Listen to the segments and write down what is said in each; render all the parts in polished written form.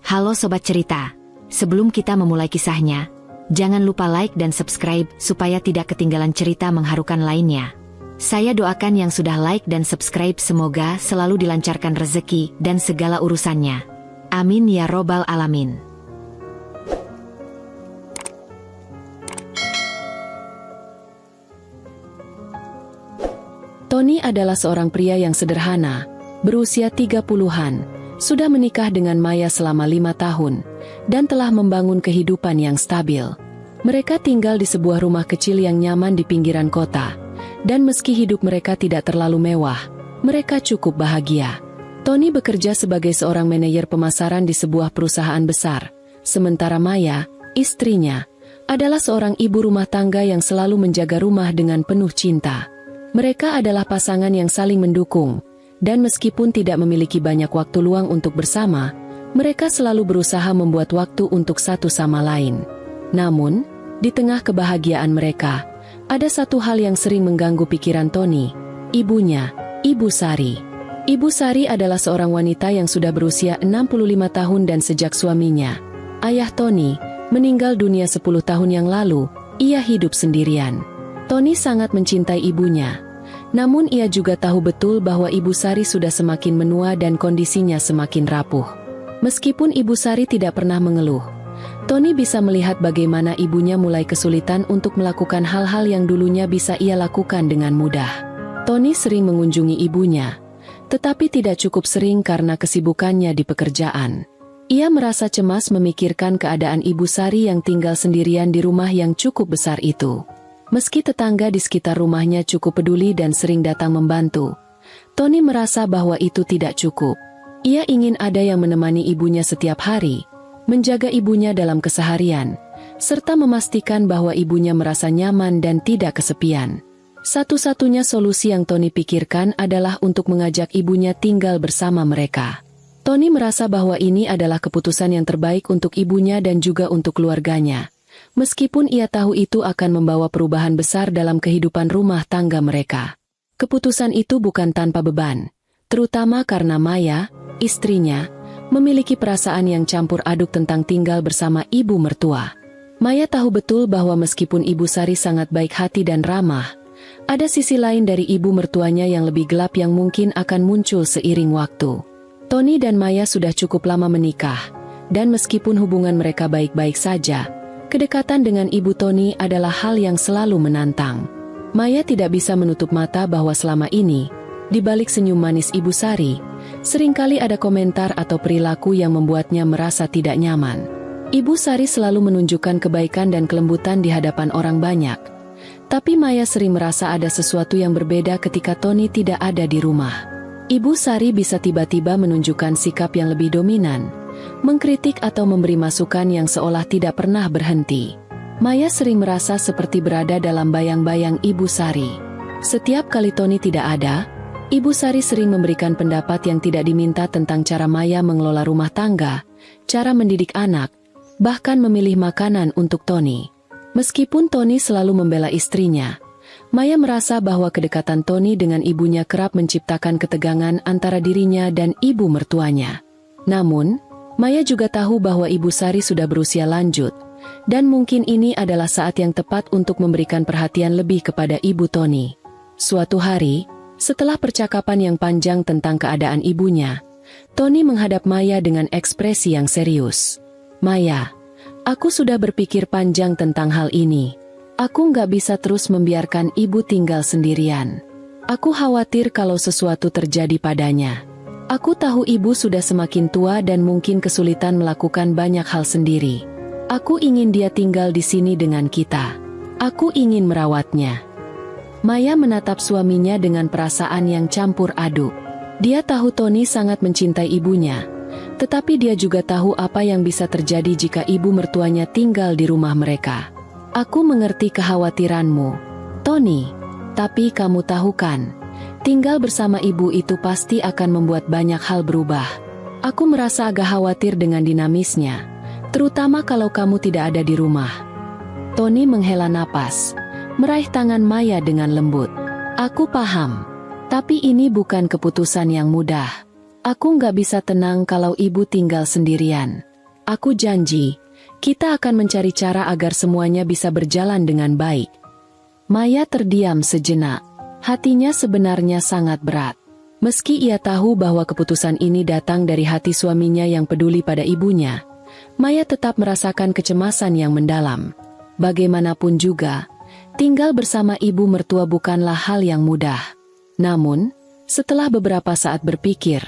Halo Sobat Cerita, sebelum kita memulai kisahnya, jangan lupa like dan subscribe supaya tidak ketinggalan cerita mengharukan lainnya. Saya doakan yang sudah like dan subscribe semoga selalu dilancarkan rezeki dan segala urusannya. Amin ya robbal alamin. Tony adalah seorang pria yang sederhana, berusia 30-an, sudah menikah dengan Maya selama 5 tahun, dan telah membangun kehidupan yang stabil. Mereka tinggal di sebuah rumah kecil yang nyaman di pinggiran kota, dan meski hidup mereka tidak terlalu mewah, mereka cukup bahagia. Tony bekerja sebagai seorang manajer pemasaran di sebuah perusahaan besar, sementara Maya, istrinya, adalah seorang ibu rumah tangga yang selalu menjaga rumah dengan penuh cinta. Mereka adalah pasangan yang saling mendukung, dan meskipun tidak memiliki banyak waktu luang untuk bersama, mereka selalu berusaha membuat waktu untuk satu sama lain. Namun, di tengah kebahagiaan mereka, ada satu hal yang sering mengganggu pikiran Tony, ibunya, Ibu Sari. Ibu Sari adalah seorang wanita yang sudah berusia 65 tahun dan sejak suaminya, ayah Tony, meninggal dunia 10 tahun yang lalu, ia hidup sendirian. Tony sangat mencintai ibunya. Namun ia juga tahu betul bahwa Ibu Sari sudah semakin menua dan kondisinya semakin rapuh. Meskipun Ibu Sari tidak pernah mengeluh, Tony bisa melihat bagaimana ibunya mulai kesulitan untuk melakukan hal-hal yang dulunya bisa ia lakukan dengan mudah. Tony sering mengunjungi ibunya, tetapi tidak cukup sering karena kesibukannya di pekerjaan. Ia merasa cemas memikirkan keadaan Ibu Sari yang tinggal sendirian di rumah yang cukup besar itu. Meski tetangga di sekitar rumahnya cukup peduli dan sering datang membantu, Tony merasa bahwa itu tidak cukup. Ia ingin ada yang menemani ibunya setiap hari, menjaga ibunya dalam keseharian, serta memastikan bahwa ibunya merasa nyaman dan tidak kesepian. Satu-satunya solusi yang Tony pikirkan adalah untuk mengajak ibunya tinggal bersama mereka. Tony merasa bahwa ini adalah keputusan yang terbaik untuk ibunya dan juga untuk keluarganya. Meskipun ia tahu itu akan membawa perubahan besar dalam kehidupan rumah tangga mereka. Keputusan itu bukan tanpa beban, terutama karena Maya, istrinya, memiliki perasaan yang campur aduk tentang tinggal bersama ibu mertua. Maya tahu betul bahwa meskipun Ibu Sari sangat baik hati dan ramah, ada sisi lain dari ibu mertuanya yang lebih gelap yang mungkin akan muncul seiring waktu. Tony dan Maya sudah cukup lama menikah, dan meskipun hubungan mereka baik-baik saja, kedekatan dengan ibu Tony adalah hal yang selalu menantang. Maya tidak bisa menutup mata bahwa selama ini, di balik senyum manis Ibu Sari, seringkali ada komentar atau perilaku yang membuatnya merasa tidak nyaman. Ibu Sari selalu menunjukkan kebaikan dan kelembutan di hadapan orang banyak. Tapi Maya sering merasa ada sesuatu yang berbeda ketika Tony tidak ada di rumah. Ibu Sari bisa tiba-tiba menunjukkan sikap yang lebih dominan, mengkritik atau memberi masukan yang seolah tidak pernah berhenti. Maya sering merasa seperti berada dalam bayang-bayang Ibu Sari. Setiap kali Tony tidak ada, Ibu Sari sering memberikan pendapat yang tidak diminta tentang cara Maya mengelola rumah tangga, cara mendidik anak, bahkan memilih makanan untuk Tony. Meskipun Tony selalu membela istrinya, Maya merasa bahwa kedekatan Tony dengan ibunya kerap menciptakan ketegangan antara dirinya dan ibu mertuanya. Namun, Maya juga tahu bahwa Ibu Sari sudah berusia lanjut, dan mungkin ini adalah saat yang tepat untuk memberikan perhatian lebih kepada ibu Tony. Suatu hari, setelah percakapan yang panjang tentang keadaan ibunya, Tony menghadap Maya dengan ekspresi yang serius. "Maya, aku sudah berpikir panjang tentang hal ini. Aku nggak bisa terus membiarkan ibu tinggal sendirian. Aku khawatir kalau sesuatu terjadi padanya. Aku tahu ibu sudah semakin tua dan mungkin kesulitan melakukan banyak hal sendiri. Aku ingin dia tinggal di sini dengan kita. Aku ingin merawatnya." Maya menatap suaminya dengan perasaan yang campur aduk. Dia tahu Tony sangat mencintai ibunya, tetapi dia juga tahu apa yang bisa terjadi jika ibu mertuanya tinggal di rumah mereka. "Aku mengerti kekhawatiranmu, Tony, tapi kamu tahu kan, tinggal bersama ibu itu pasti akan membuat banyak hal berubah. Aku merasa agak khawatir dengan dinamisnya, terutama kalau kamu tidak ada di rumah." Tony menghela napas, meraih tangan Maya dengan lembut. "Aku paham, tapi ini bukan keputusan yang mudah. Aku nggak bisa tenang kalau ibu tinggal sendirian. Aku janji, kita akan mencari cara agar semuanya bisa berjalan dengan baik. Maya terdiam sejenak. Hatinya sebenarnya sangat berat. Meski ia tahu bahwa keputusan ini datang dari hati suaminya yang peduli pada ibunya, Maya tetap merasakan kecemasan yang mendalam. Bagaimanapun juga, tinggal bersama ibu mertua bukanlah hal yang mudah. Namun, setelah beberapa saat berpikir,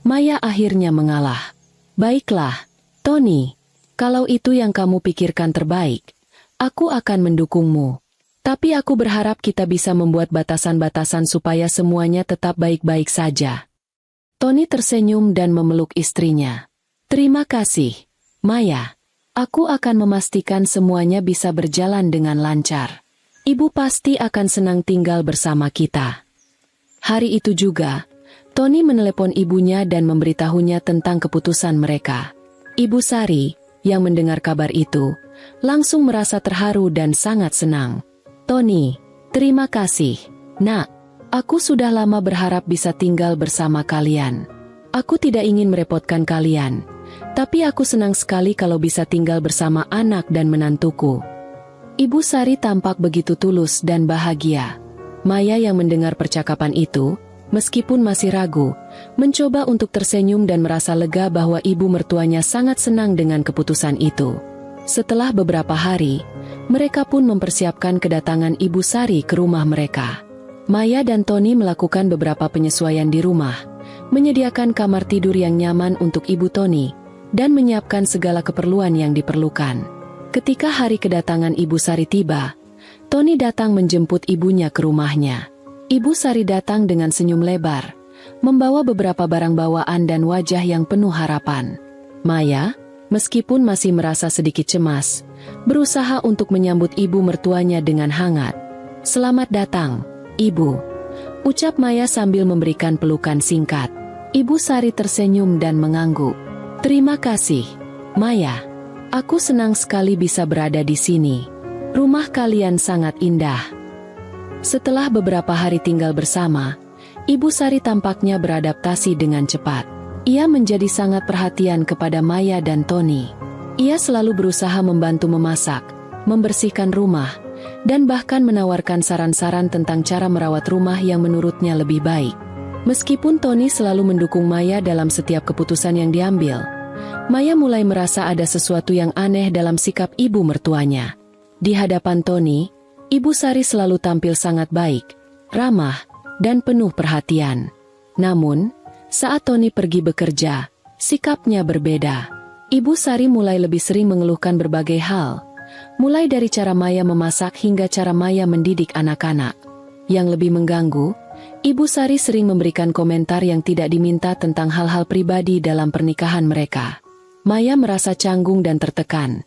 Maya akhirnya mengalah. Baiklah, Tony, kalau itu yang kamu pikirkan terbaik, aku akan mendukungmu. Tapi aku berharap kita bisa membuat batasan-batasan supaya semuanya tetap baik-baik saja. Tony tersenyum dan memeluk istrinya. Terima kasih, Maya. Aku akan memastikan semuanya bisa berjalan dengan lancar. Ibu pasti akan senang tinggal bersama kita. Hari itu juga, Tony menelepon ibunya dan memberitahunya tentang keputusan mereka. Ibu Sari, yang mendengar kabar itu, langsung merasa terharu dan sangat senang. Tony, terima kasih. Nak, aku sudah lama berharap bisa tinggal bersama kalian. Aku tidak ingin merepotkan kalian, tapi aku senang sekali kalau bisa tinggal bersama anak dan menantuku. Ibu Sari tampak begitu tulus dan bahagia. Maya yang mendengar percakapan itu, meskipun masih ragu, mencoba untuk tersenyum dan merasa lega bahwa ibu mertuanya sangat senang dengan keputusan itu. Setelah beberapa hari, mereka pun mempersiapkan kedatangan Ibu Sari ke rumah mereka. Maya dan Tony melakukan beberapa penyesuaian di rumah, menyediakan kamar tidur yang nyaman untuk Ibu Tony, dan menyiapkan segala keperluan yang diperlukan. Ketika hari kedatangan Ibu Sari tiba, Tony datang menjemput ibunya ke rumahnya. Ibu Sari datang dengan senyum lebar, membawa beberapa barang bawaan dan wajah yang penuh harapan. Maya, meskipun masih merasa sedikit cemas, berusaha untuk menyambut ibu mertuanya dengan hangat. Selamat datang, Ibu, ucap Maya sambil memberikan pelukan singkat. Ibu Sari tersenyum dan mengangguk. Terima kasih, Maya. Aku senang sekali bisa berada di sini. Rumah kalian sangat indah. Setelah beberapa hari tinggal bersama, Ibu Sari tampaknya beradaptasi dengan cepat. Ia menjadi sangat perhatian kepada Maya dan Tony. Ia selalu berusaha membantu memasak, membersihkan rumah, dan bahkan menawarkan saran-saran tentang cara merawat rumah yang menurutnya lebih baik. Meskipun Tony selalu mendukung Maya dalam setiap keputusan yang diambil, Maya mulai merasa ada sesuatu yang aneh dalam sikap ibu mertuanya. Di hadapan Tony, Ibu Sari selalu tampil sangat baik, ramah, dan penuh perhatian. Namun, saat Tony pergi bekerja, sikapnya berbeda. Ibu Sari mulai lebih sering mengeluhkan berbagai hal, mulai dari cara Maya memasak hingga cara Maya mendidik anak-anak. Yang lebih mengganggu, Ibu Sari sering memberikan komentar yang tidak diminta tentang hal-hal pribadi dalam pernikahan mereka. Maya merasa canggung dan tertekan,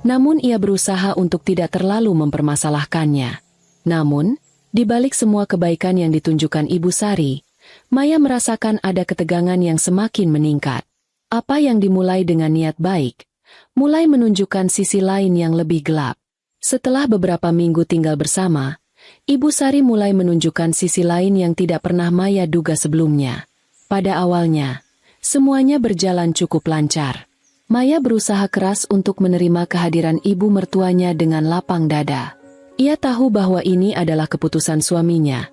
namun ia berusaha untuk tidak terlalu mempermasalahkannya. Namun, di balik semua kebaikan yang ditunjukkan Ibu Sari, Maya merasakan ada ketegangan yang semakin meningkat. Apa yang dimulai dengan niat baik, mulai menunjukkan sisi lain yang lebih gelap. Setelah beberapa minggu tinggal bersama, Ibu Sari mulai menunjukkan sisi lain yang tidak pernah Maya duga sebelumnya. Pada awalnya, semuanya berjalan cukup lancar. Maya berusaha keras untuk menerima kehadiran ibu mertuanya dengan lapang dada. Ia tahu bahwa ini adalah keputusan suaminya,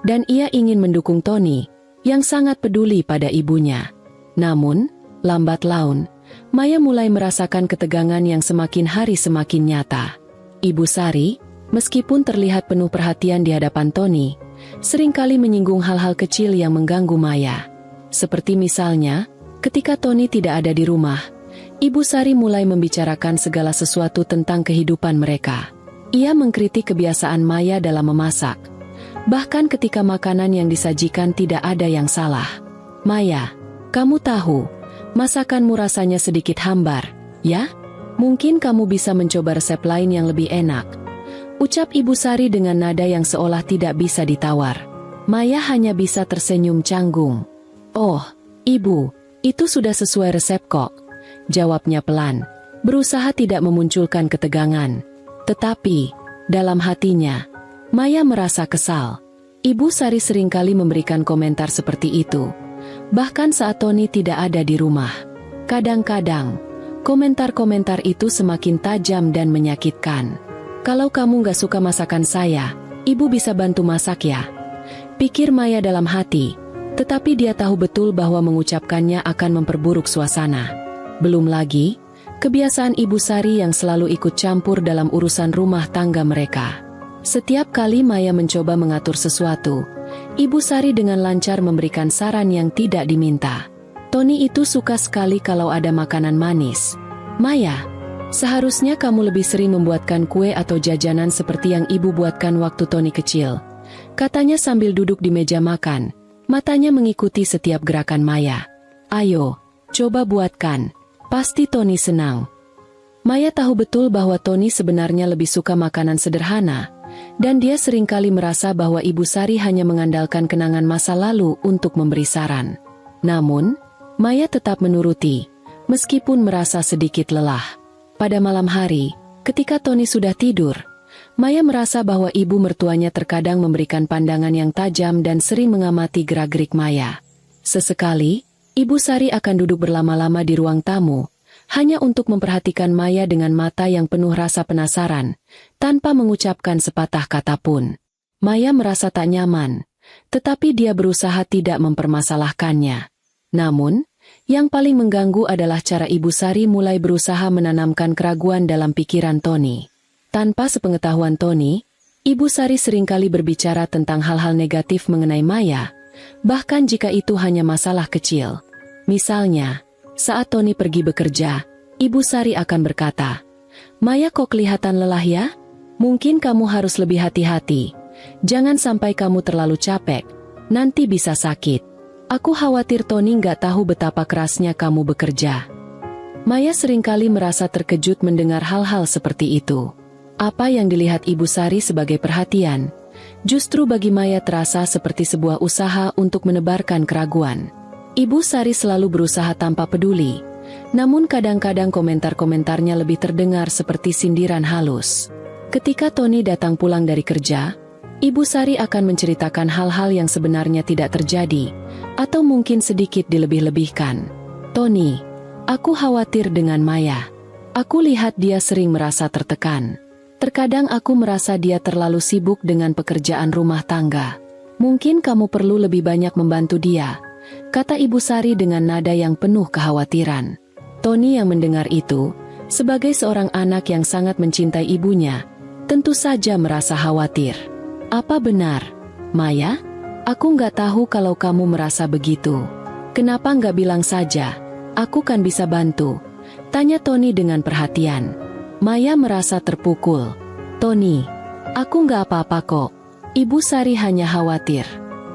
dan ia ingin mendukung Tony, yang sangat peduli pada ibunya. Namun, lambat laun, Maya mulai merasakan ketegangan yang semakin hari semakin nyata. Ibu Sari, meskipun terlihat penuh perhatian di hadapan Tony, seringkali menyinggung hal-hal kecil yang mengganggu Maya. Seperti misalnya, ketika Tony tidak ada di rumah, Ibu Sari mulai membicarakan segala sesuatu tentang kehidupan mereka. Ia mengkritik kebiasaan Maya dalam memasak, bahkan ketika makanan yang disajikan tidak ada yang salah. Maya, kamu tahu, masakanmu rasanya sedikit hambar, ya? Mungkin kamu bisa mencoba resep lain yang lebih enak, ucap Ibu Sari dengan nada yang seolah tidak bisa ditawar. Maya hanya bisa tersenyum canggung. Oh, Ibu, itu sudah sesuai resep kok, jawabnya pelan, berusaha tidak memunculkan ketegangan. Tetapi, dalam hatinya, Maya merasa kesal. Ibu Sari seringkali memberikan komentar seperti itu, bahkan saat Tony tidak ada di rumah. Kadang-kadang, Komentar-komentar itu semakin tajam dan menyakitkan. Kalau kamu gak suka masakan saya, ibu bisa bantu masak ya. Pikir Maya dalam hati, tetapi dia tahu betul bahwa mengucapkannya akan memperburuk suasana. Belum lagi, kebiasaan Ibu Sari yang selalu ikut campur dalam urusan rumah tangga mereka. Setiap kali Maya mencoba mengatur sesuatu, Ibu Sari dengan lancar memberikan saran yang tidak diminta. Tony itu suka sekali kalau ada makanan manis. Maya, seharusnya kamu lebih sering membuatkan kue atau jajanan seperti yang ibu buatkan waktu Tony kecil, katanya sambil duduk di meja makan, matanya mengikuti setiap gerakan Maya. Ayo, coba buatkan, pasti Tony senang. Maya tahu betul bahwa Tony sebenarnya lebih suka makanan sederhana, dan dia seringkali merasa bahwa Ibu Sari hanya mengandalkan kenangan masa lalu untuk memberi saran. Namun, Maya tetap menuruti, meskipun merasa sedikit lelah. Pada malam hari, ketika Tony sudah tidur, Maya merasa bahwa ibu mertuanya terkadang memberikan pandangan yang tajam dan sering mengamati gerak-gerik Maya. Sesekali, Ibu Sari akan duduk berlama-lama di ruang tamu, hanya untuk memperhatikan Maya dengan mata yang penuh rasa penasaran, tanpa mengucapkan sepatah kata pun. Maya merasa tak nyaman, tetapi dia berusaha tidak mempermasalahkannya. Namun, yang paling mengganggu adalah cara Ibu Sari mulai berusaha menanamkan keraguan dalam pikiran Tony. Tanpa sepengetahuan Tony, Ibu Sari seringkali berbicara tentang hal-hal negatif mengenai Maya, bahkan jika itu hanya masalah kecil. Misalnya, saat Tony pergi bekerja, Ibu Sari akan berkata, "Maya kok kelihatan lelah ya? Mungkin kamu harus lebih hati-hati. Jangan sampai kamu terlalu capek, nanti bisa sakit. Aku khawatir Tony nggak tahu betapa kerasnya kamu bekerja." Maya seringkali merasa terkejut mendengar hal-hal seperti itu. Apa yang dilihat Ibu Sari sebagai perhatian, justru bagi Maya terasa seperti sebuah usaha untuk menebarkan keraguan. Ibu Sari selalu berusaha tanpa peduli, namun kadang-kadang komentar-komentarnya lebih terdengar seperti sindiran halus. Ketika Tony datang pulang dari kerja, Ibu Sari akan menceritakan hal-hal yang sebenarnya tidak terjadi, atau mungkin sedikit dilebih-lebihkan. "Tony, aku khawatir dengan Maya. Aku lihat dia sering merasa tertekan. Terkadang aku merasa dia terlalu sibuk dengan pekerjaan rumah tangga. Mungkin kamu perlu lebih banyak membantu dia," kata Ibu Sari dengan nada yang penuh kekhawatiran. Tony yang mendengar itu, sebagai seorang anak yang sangat mencintai ibunya, tentu saja merasa khawatir. "Apa benar, Maya? Aku nggak tahu kalau kamu merasa begitu. Kenapa nggak bilang saja? Aku kan bisa bantu," tanya Tony dengan perhatian. Maya merasa terpukul. "Tony, aku nggak apa-apa kok. Ibu Sari hanya khawatir.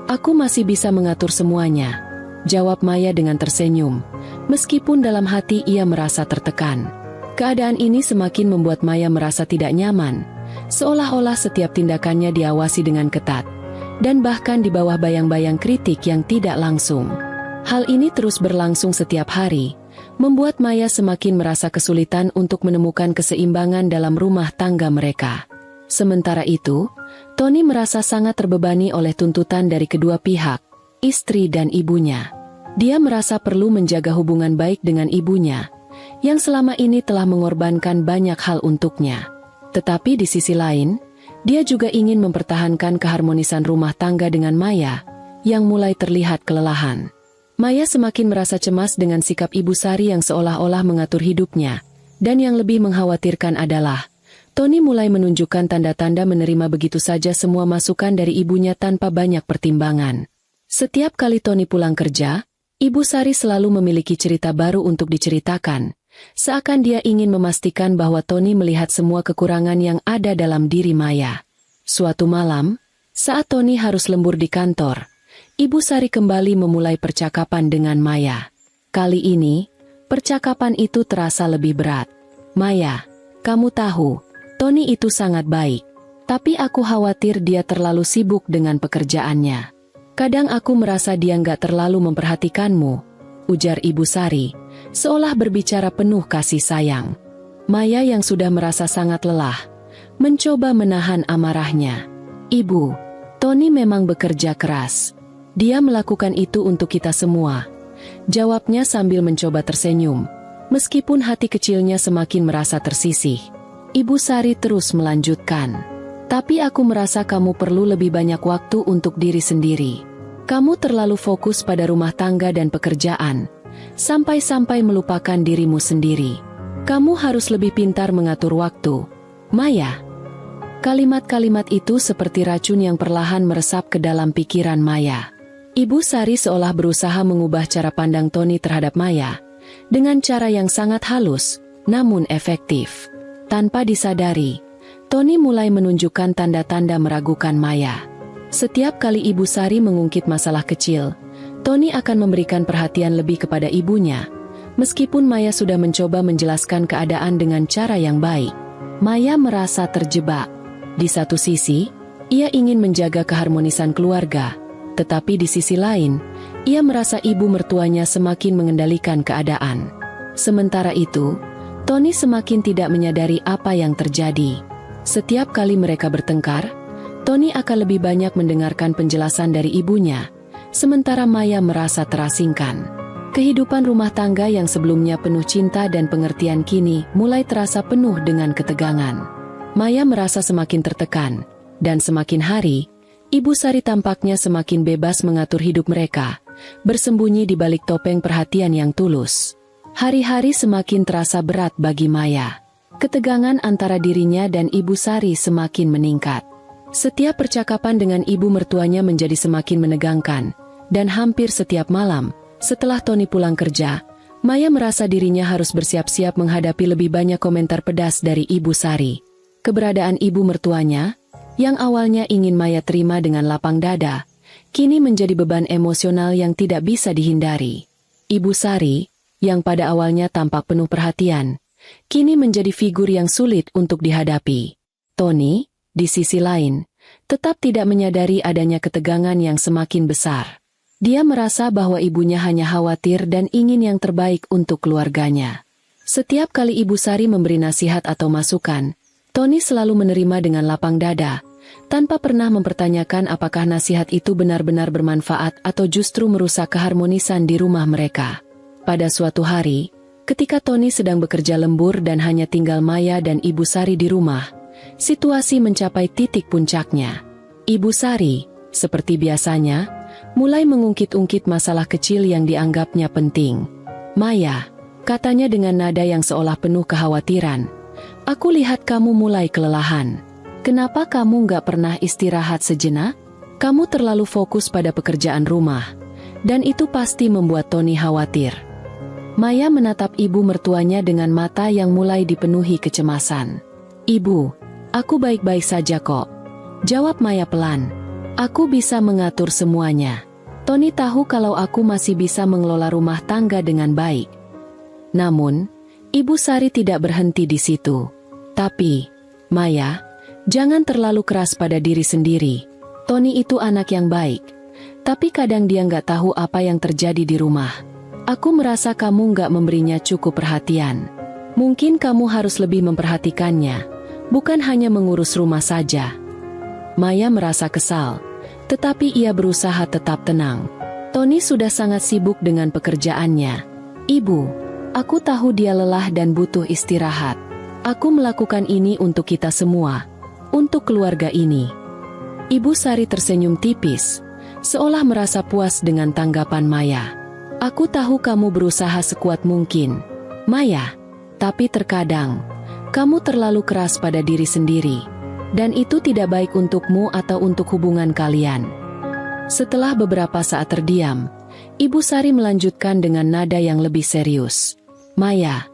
Aku masih bisa mengatur semuanya," jawab Maya dengan tersenyum, meskipun dalam hati ia merasa tertekan. Keadaan ini semakin membuat Maya merasa tidak nyaman, seolah-olah setiap tindakannya diawasi dengan ketat, dan bahkan di bawah bayang-bayang kritik yang tidak langsung. Hal ini terus berlangsung setiap hari, membuat Maya semakin merasa kesulitan untuk menemukan keseimbangan dalam rumah tangga mereka. Sementara itu, Tony merasa sangat terbebani oleh tuntutan dari kedua pihak, istri dan ibunya. Dia merasa perlu menjaga hubungan baik dengan ibunya, yang selama ini telah mengorbankan banyak hal untuknya. Tetapi di sisi lain, dia juga ingin mempertahankan keharmonisan rumah tangga dengan Maya, yang mulai terlihat kelelahan. Maya semakin merasa cemas dengan sikap Ibu Sari yang seolah-olah mengatur hidupnya, dan yang lebih mengkhawatirkan adalah, Tony mulai menunjukkan tanda-tanda menerima begitu saja semua masukan dari ibunya tanpa banyak pertimbangan. Setiap kali Tony pulang kerja, Ibu Sari selalu memiliki cerita baru untuk diceritakan, seakan dia ingin memastikan bahwa Tony melihat semua kekurangan yang ada dalam diri Maya. Suatu malam, saat Tony harus lembur di kantor, Ibu Sari kembali memulai percakapan dengan Maya. Kali ini, percakapan itu terasa lebih berat. "Maya, kamu tahu, Tony itu sangat baik, tapi aku khawatir dia terlalu sibuk dengan pekerjaannya. Kadang aku merasa dia nggak terlalu memperhatikanmu," ujar Ibu Sari, seolah berbicara penuh kasih sayang. Maya yang sudah merasa sangat lelah, mencoba menahan amarahnya. "Ibu, Tony memang bekerja keras. Dia melakukan itu untuk kita semua," jawabnya sambil mencoba tersenyum. Meskipun hati kecilnya semakin merasa tersisih, Ibu Sari terus melanjutkan. Tapi aku merasa kamu perlu lebih banyak waktu untuk diri sendiri. Kamu terlalu fokus pada rumah tangga dan pekerjaan, sampai-sampai melupakan dirimu sendiri. Kamu harus lebih pintar mengatur waktu, Maya. Kalimat-kalimat itu seperti racun yang perlahan meresap ke dalam pikiran Maya. Ibu Sari seolah berusaha mengubah cara pandang Tony terhadap Maya, dengan cara yang sangat halus, namun efektif. Tanpa disadari, Tony mulai menunjukkan tanda-tanda meragukan Maya. Setiap kali Ibu Sari mengungkit masalah kecil, Tony akan memberikan perhatian lebih kepada ibunya. Meskipun Maya sudah mencoba menjelaskan keadaan dengan cara yang baik, Maya merasa terjebak. Di satu sisi, ia ingin menjaga keharmonisan keluarga, tetapi di sisi lain, ia merasa ibu mertuanya semakin mengendalikan keadaan. Sementara itu, Tony semakin tidak menyadari apa yang terjadi. Setiap kali mereka bertengkar, Tony akan lebih banyak mendengarkan penjelasan dari ibunya, sementara Maya merasa terasingkan. Kehidupan rumah tangga yang sebelumnya penuh cinta dan pengertian kini mulai terasa penuh dengan ketegangan. Maya merasa semakin tertekan, dan semakin hari, Ibu Sari tampaknya semakin bebas mengatur hidup mereka, bersembunyi di balik topeng perhatian yang tulus. Hari-hari semakin terasa berat bagi Maya. Ketegangan antara dirinya dan Ibu Sari semakin meningkat. Setiap percakapan dengan ibu mertuanya menjadi semakin menegangkan, dan hampir setiap malam, setelah Tony pulang kerja, Maya merasa dirinya harus bersiap-siap menghadapi lebih banyak komentar pedas dari Ibu Sari. Keberadaan ibu mertuanya, yang awalnya ingin Maya terima dengan lapang dada, kini menjadi beban emosional yang tidak bisa dihindari. Ibu Sari, yang pada awalnya tampak penuh perhatian, kini menjadi figur yang sulit untuk dihadapi. Tony, di sisi lain, tetap tidak menyadari adanya ketegangan yang semakin besar. Dia merasa bahwa ibunya hanya khawatir dan ingin yang terbaik untuk keluarganya. Setiap kali Ibu Sari memberi nasihat atau masukan, Tony selalu menerima dengan lapang dada, tanpa pernah mempertanyakan apakah nasihat itu benar-benar bermanfaat atau justru merusak keharmonisan di rumah mereka. Pada suatu hari, ketika Tony sedang bekerja lembur dan hanya tinggal Maya dan Ibu Sari di rumah, situasi mencapai titik puncaknya. Ibu Sari, seperti biasanya, mulai mengungkit-ungkit masalah kecil yang dianggapnya penting. "Maya," katanya dengan nada yang seolah penuh kekhawatiran, "aku lihat kamu mulai kelelahan. Kenapa kamu nggak pernah istirahat sejenak? Kamu terlalu fokus pada pekerjaan rumah." Dan itu pasti membuat Tony khawatir. Maya menatap ibu mertuanya dengan mata yang mulai dipenuhi kecemasan. "Ibu, aku baik-baik saja kok," jawab Maya pelan. "Aku bisa mengatur semuanya. Tony tahu kalau aku masih bisa mengelola rumah tangga dengan baik." Namun, Ibu Sari tidak berhenti di situ. "Tapi, Maya, jangan terlalu keras pada diri sendiri. Tony itu anak yang baik. Tapi kadang dia nggak tahu apa yang terjadi di rumah. Aku merasa kamu nggak memberinya cukup perhatian. Mungkin kamu harus lebih memperhatikannya, bukan hanya mengurus rumah saja." Maya merasa kesal, tetapi ia berusaha tetap tenang. Tony sudah sangat sibuk dengan pekerjaannya. "Ibu, aku tahu dia lelah dan butuh istirahat. Aku melakukan ini untuk kita semua, untuk keluarga ini." Ibu Sari tersenyum tipis, seolah merasa puas dengan tanggapan Maya. "Aku tahu kamu berusaha sekuat mungkin, Maya, tapi terkadang kamu terlalu keras pada diri sendiri, dan itu tidak baik untukmu atau untuk hubungan kalian." Setelah beberapa saat terdiam, Ibu Sari melanjutkan dengan nada yang lebih serius. "Maya,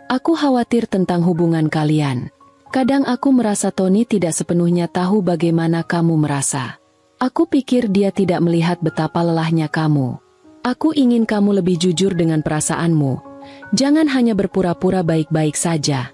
aku khawatir tentang hubungan kalian. Kadang aku merasa Tony tidak sepenuhnya tahu bagaimana kamu merasa. Aku pikir dia tidak melihat betapa lelahnya kamu. Aku ingin kamu lebih jujur dengan perasaanmu. Jangan hanya berpura-pura baik-baik saja."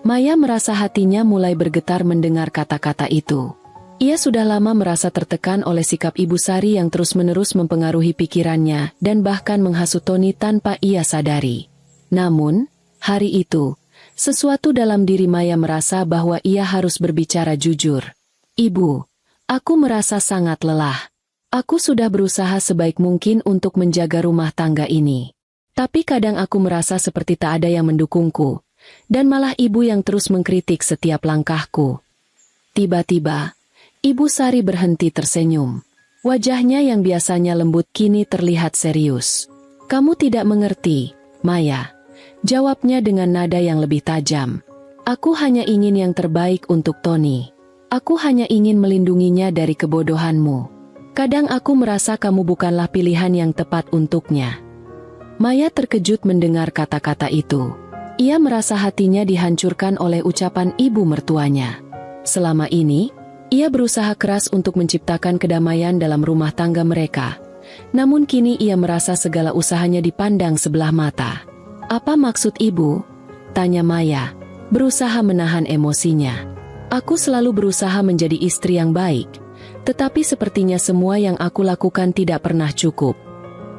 Maya merasa hatinya mulai bergetar mendengar kata-kata itu. Ia sudah lama merasa tertekan oleh sikap Ibu Sari yang terus-menerus mempengaruhi pikirannya dan bahkan menghasut Tony tanpa ia sadari. Namun, hari itu, sesuatu dalam diri Maya merasa bahwa ia harus berbicara jujur. "Ibu, aku merasa sangat lelah. Aku sudah berusaha sebaik mungkin untuk menjaga rumah tangga ini. Tapi kadang aku merasa seperti tak ada yang mendukungku, dan malah ibu yang terus mengkritik setiap langkahku. Tiba-tiba, Ibu Sari berhenti tersenyum. Wajahnya yang biasanya lembut kini terlihat serius. "Kamu tidak mengerti, Maya," jawabnya dengan nada yang lebih tajam. "Aku hanya ingin yang terbaik untuk Tony. Aku hanya ingin melindunginya dari kebodohanmu. Kadang aku merasa kamu bukanlah pilihan yang tepat untuknya." Maya terkejut mendengar kata-kata itu. Ia merasa hatinya dihancurkan oleh ucapan ibu mertuanya. Selama ini, ia berusaha keras untuk menciptakan kedamaian dalam rumah tangga mereka. Namun kini ia merasa segala usahanya dipandang sebelah mata. "Apa maksud ibu?" tanya Maya, berusaha menahan emosinya. "Aku selalu berusaha menjadi istri yang baik, tetapi sepertinya semua yang aku lakukan tidak pernah cukup."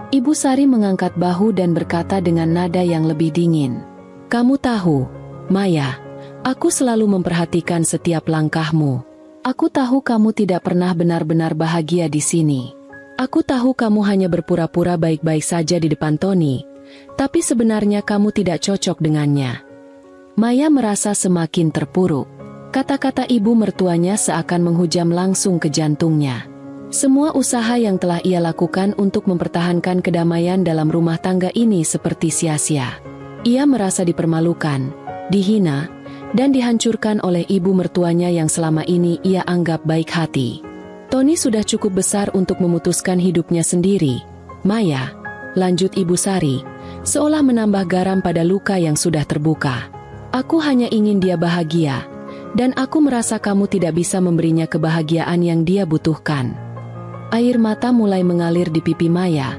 Ibu Sari mengangkat bahu dan berkata dengan nada yang lebih dingin, "Kamu tahu, Maya, aku selalu memperhatikan setiap langkahmu. Aku tahu kamu tidak pernah benar-benar bahagia di sini. Aku tahu kamu hanya berpura-pura baik-baik saja di depan Tony, tapi sebenarnya kamu tidak cocok dengannya." Maya merasa semakin terpuruk. Kata-kata ibu mertuanya seakan menghujam langsung ke jantungnya. Semua usaha yang telah ia lakukan untuk mempertahankan kedamaian dalam rumah tangga ini seperti sia-sia. Ia merasa dipermalukan, dihina, dan dihancurkan oleh ibu mertuanya yang selama ini ia anggap baik hati. "Tony sudah cukup besar untuk memutuskan hidupnya sendiri, Maya," lanjut Ibu Sari, seolah menambah garam pada luka yang sudah terbuka. "Aku hanya ingin dia bahagia, dan aku merasa kamu tidak bisa memberinya kebahagiaan yang dia butuhkan." Air mata mulai mengalir di pipi Maya,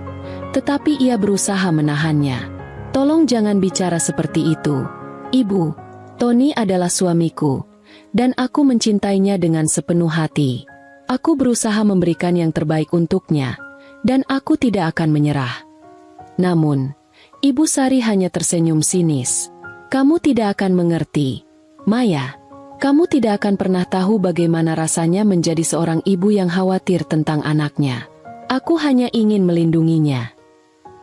tetapi ia berusaha menahannya. "Tolong jangan bicara seperti itu, Ibu. Tony adalah suamiku, dan aku mencintainya dengan sepenuh hati. Aku berusaha memberikan yang terbaik untuknya, dan aku tidak akan menyerah." Namun, Ibu Sari hanya tersenyum sinis. "Kamu tidak akan mengerti, Maya. Kamu tidak akan pernah tahu bagaimana rasanya menjadi seorang ibu yang khawatir tentang anaknya. Aku hanya ingin melindunginya."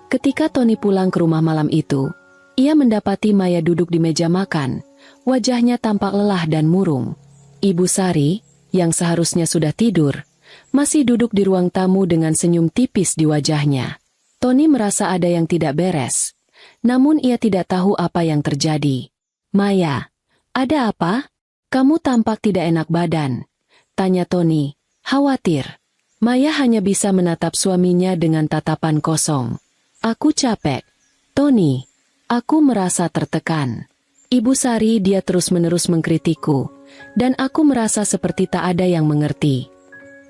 Ketika Tony pulang ke rumah malam itu, ia mendapati Maya duduk di meja makan. Wajahnya tampak lelah dan murung. Ibu Sari, yang seharusnya sudah tidur, masih duduk di ruang tamu dengan senyum tipis di wajahnya. Tony merasa ada yang tidak beres, namun ia tidak tahu apa yang terjadi. "Maya, ada apa? Kamu tampak tidak enak badan," tanya Tony, khawatir. Maya hanya bisa menatap suaminya dengan tatapan kosong. "Aku capek, Tony. Aku merasa tertekan. Ibu Sari, dia terus-menerus mengkritikku, dan aku merasa seperti tak ada yang mengerti."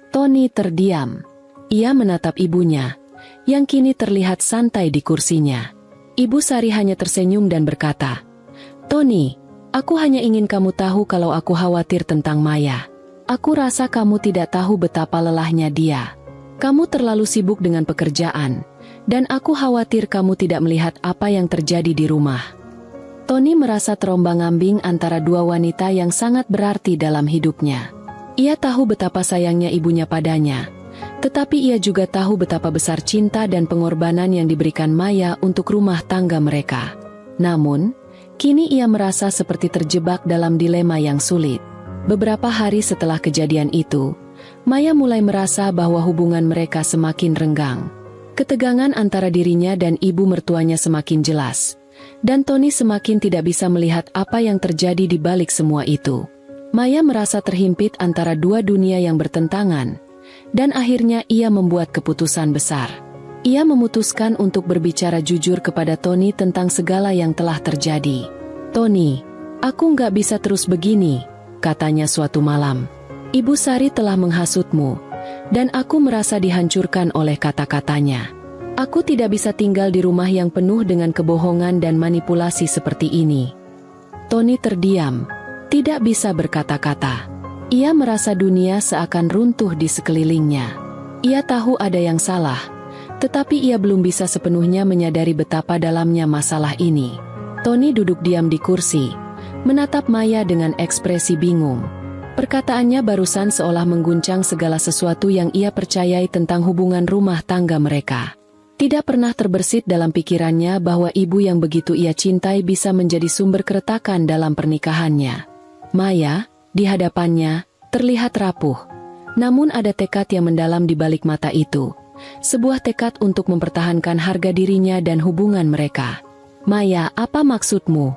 Tony terdiam. Ia menatap ibunya, yang kini terlihat santai di kursinya. Ibu Sari hanya tersenyum dan berkata, "Tony, aku hanya ingin kamu tahu kalau aku khawatir tentang Maya. Aku rasa kamu tidak tahu betapa lelahnya dia. Kamu terlalu sibuk dengan pekerjaan, dan aku khawatir kamu tidak melihat apa yang terjadi di rumah." Tony merasa terombang-ambing antara dua wanita yang sangat berarti dalam hidupnya. Ia tahu betapa sayangnya ibunya padanya, tetapi ia juga tahu betapa besar cinta dan pengorbanan yang diberikan Maya untuk rumah tangga mereka. Namun, kini ia merasa seperti terjebak dalam dilema yang sulit. Beberapa hari setelah kejadian itu, Maya mulai merasa bahwa hubungan mereka semakin renggang. Ketegangan antara dirinya dan ibu mertuanya semakin jelas, dan Tony semakin tidak bisa melihat apa yang terjadi di balik semua itu. Maya merasa terhimpit antara dua dunia yang bertentangan, dan akhirnya ia membuat keputusan besar. Ia memutuskan untuk berbicara jujur kepada Tony tentang segala yang telah terjadi. "Tony, aku nggak bisa terus begini," katanya suatu malam. "Ibu Sari telah menghasutmu, dan aku merasa dihancurkan oleh kata-katanya. Aku tidak bisa tinggal di rumah yang penuh dengan kebohongan dan manipulasi seperti ini." Tony terdiam, tidak bisa berkata-kata. Ia merasa dunia seakan runtuh di sekelilingnya. Ia tahu ada yang salah, tetapi ia belum bisa sepenuhnya menyadari betapa dalamnya masalah ini. Tony duduk diam di kursi, menatap Maya dengan ekspresi bingung. Perkataannya barusan seolah mengguncang segala sesuatu yang ia percayai tentang hubungan rumah tangga mereka. Tidak pernah terbersit dalam pikirannya bahwa ibu yang begitu ia cintai bisa menjadi sumber keretakan dalam pernikahannya. Maya, di hadapannya, terlihat rapuh. Namun ada tekad yang mendalam di balik mata itu. Sebuah tekad untuk mempertahankan harga dirinya dan hubungan mereka. "Maya, apa maksudmu?"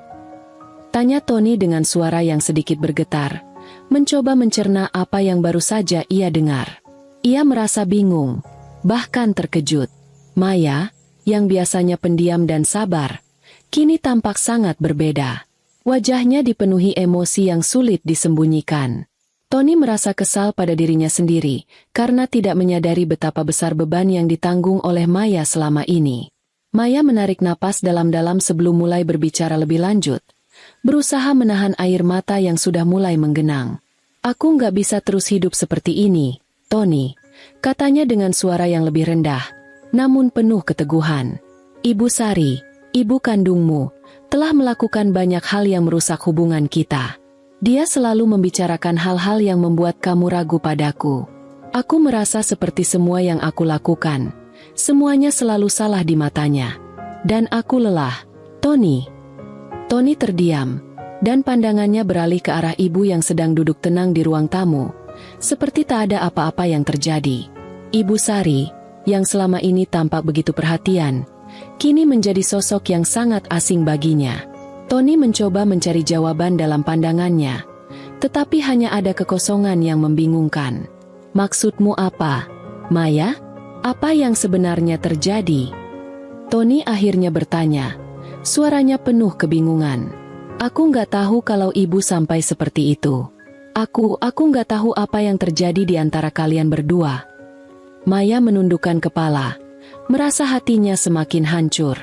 tanya Tony dengan suara yang sedikit bergetar, mencoba mencerna apa yang baru saja ia dengar. Ia merasa bingung, bahkan terkejut. Maya, yang biasanya pendiam dan sabar, kini tampak sangat berbeda. Wajahnya dipenuhi emosi yang sulit disembunyikan. Tony merasa kesal pada dirinya sendiri, karena tidak menyadari betapa besar beban yang ditanggung oleh Maya selama ini. Maya menarik napas dalam-dalam sebelum mulai berbicara lebih lanjut, berusaha menahan air mata yang sudah mulai menggenang. "Aku nggak bisa terus hidup seperti ini, Tony," katanya dengan suara yang lebih rendah, namun penuh keteguhan. "Ibu Sari, ibu kandungmu, telah melakukan banyak hal yang merusak hubungan kita. Dia selalu membicarakan hal-hal yang membuat kamu ragu padaku. Aku merasa seperti semua yang aku lakukan, semuanya selalu salah di matanya. Dan aku lelah, Tony." Tony terdiam, dan pandangannya beralih ke arah ibu yang sedang duduk tenang di ruang tamu, seperti tak ada apa-apa yang terjadi. Ibu Sari, yang selama ini tampak begitu perhatian, kini menjadi sosok yang sangat asing baginya. Tony mencoba mencari jawaban dalam pandangannya, tetapi hanya ada kekosongan yang membingungkan. "Maksudmu apa, Maya? Apa yang sebenarnya terjadi?" Tony akhirnya bertanya, suaranya penuh kebingungan. "Aku nggak tahu kalau ibu sampai seperti itu. Aku nggak tahu apa yang terjadi di antara kalian berdua." Maya menundukkan kepala, merasa hatinya semakin hancur.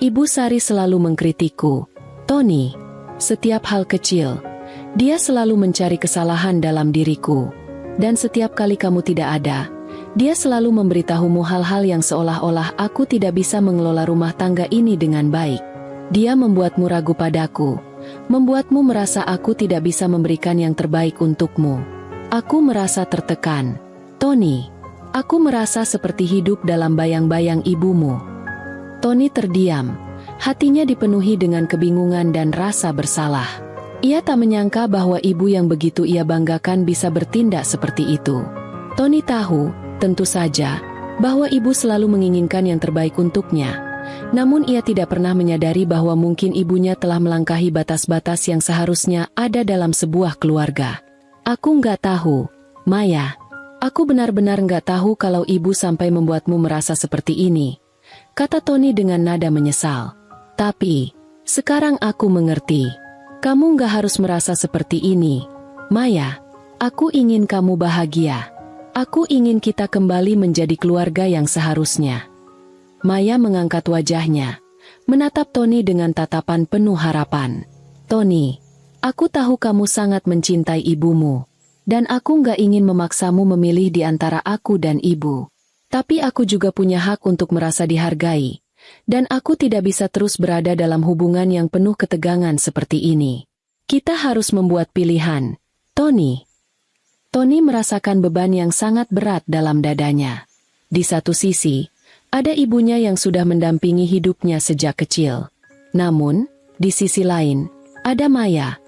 "Ibu Sari selalu mengkritikku, Tony. Setiap hal kecil, dia selalu mencari kesalahan dalam diriku. Dan setiap kali kamu tidak ada, dia selalu memberitahumu hal-hal yang seolah-olah aku tidak bisa mengelola rumah tangga ini dengan baik. Dia membuatmu ragu padaku, membuatmu merasa aku tidak bisa memberikan yang terbaik untukmu. Aku merasa tertekan, Tony. Aku merasa seperti hidup dalam bayang-bayang ibumu." Tony terdiam, hatinya dipenuhi dengan kebingungan dan rasa bersalah. Ia tak menyangka bahwa ibu yang begitu ia banggakan bisa bertindak seperti itu. Tony tahu, tentu saja, bahwa ibu selalu menginginkan yang terbaik untuknya. Namun ia tidak pernah menyadari bahwa mungkin ibunya telah melangkahi batas-batas yang seharusnya ada dalam sebuah keluarga. "Aku nggak tahu, Maya. Aku benar-benar nggak tahu kalau ibu sampai membuatmu merasa seperti ini," kata Tony dengan nada menyesal. "Tapi, sekarang aku mengerti. Kamu nggak harus merasa seperti ini, Maya. Aku ingin kamu bahagia. Aku ingin kita kembali menjadi keluarga yang seharusnya." Maya mengangkat wajahnya, menatap Tony dengan tatapan penuh harapan. "Tony, aku tahu kamu sangat mencintai ibumu, dan aku nggak ingin memaksamu memilih di antara aku dan ibu. Tapi aku juga punya hak untuk merasa dihargai, dan aku tidak bisa terus berada dalam hubungan yang penuh ketegangan seperti ini. Kita harus membuat pilihan, Tony." Tony merasakan beban yang sangat berat dalam dadanya. Di satu sisi, ada ibunya yang sudah mendampingi hidupnya sejak kecil. Namun, di sisi lain, ada Maya,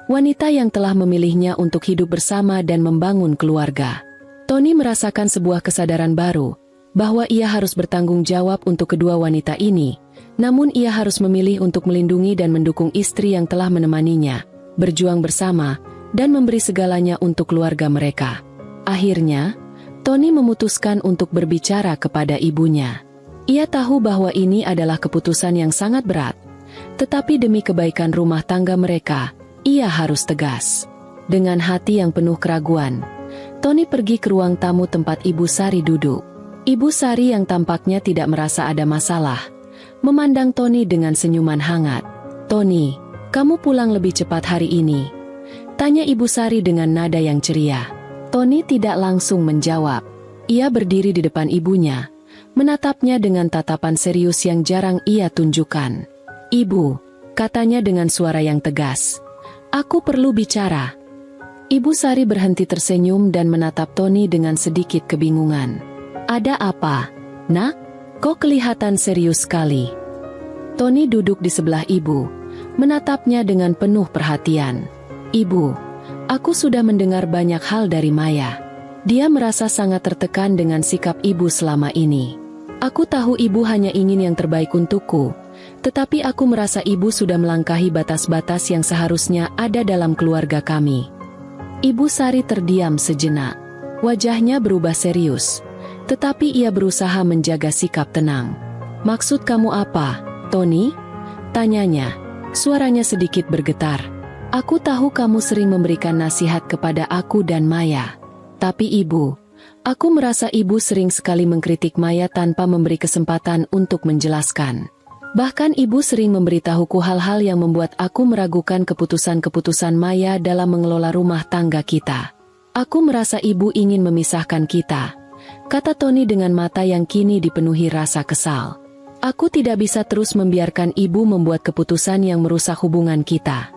wanita yang telah memilihnya untuk hidup bersama dan membangun keluarga. Tony merasakan sebuah kesadaran baru, bahwa ia harus bertanggung jawab untuk kedua wanita ini, namun ia harus memilih untuk melindungi dan mendukung istri yang telah menemaninya, berjuang bersama, dan memberi segalanya untuk keluarga mereka. Akhirnya, Tony memutuskan untuk berbicara kepada ibunya. Ia tahu bahwa ini adalah keputusan yang sangat berat, tetapi demi kebaikan rumah tangga mereka, ia harus tegas. Dengan hati yang penuh keraguan, Tony pergi ke ruang tamu tempat Ibu Sari duduk. Ibu Sari yang tampaknya tidak merasa ada masalah, memandang Tony dengan senyuman hangat. "Tony, kamu pulang lebih cepat hari ini?" tanya Ibu Sari dengan nada yang ceria. Tony tidak langsung menjawab. Ia berdiri di depan ibunya, menatapnya dengan tatapan serius yang jarang ia tunjukkan. "Ibu," katanya dengan suara yang tegas, "aku perlu bicara." Ibu Sari berhenti tersenyum dan menatap Tony dengan sedikit kebingungan. "Ada apa, Nak?" kau kelihatan serius sekali. Tony duduk di sebelah ibu, menatapnya dengan penuh perhatian. Ibu, aku sudah mendengar banyak hal dari Maya. Dia merasa sangat tertekan dengan sikap ibu selama ini. Aku tahu ibu hanya ingin yang terbaik untukku, tetapi aku merasa ibu sudah melangkahi batas-batas yang seharusnya ada dalam keluarga kami. Ibu Sari terdiam sejenak. Wajahnya berubah serius, tetapi ia berusaha menjaga sikap tenang. Maksud kamu apa, Tony? Tanyanya. Suaranya sedikit bergetar. Aku tahu kamu sering memberikan nasihat kepada aku dan Maya. Tapi ibu, aku merasa ibu sering sekali mengkritik Maya tanpa memberi kesempatan untuk menjelaskan. Bahkan ibu sering memberitahuku hal-hal yang membuat aku meragukan keputusan-keputusan Maya dalam mengelola rumah tangga kita. Aku merasa ibu ingin memisahkan kita, kata Tony dengan mata yang kini dipenuhi rasa kesal. Aku tidak bisa terus membiarkan ibu membuat keputusan yang merusak hubungan kita.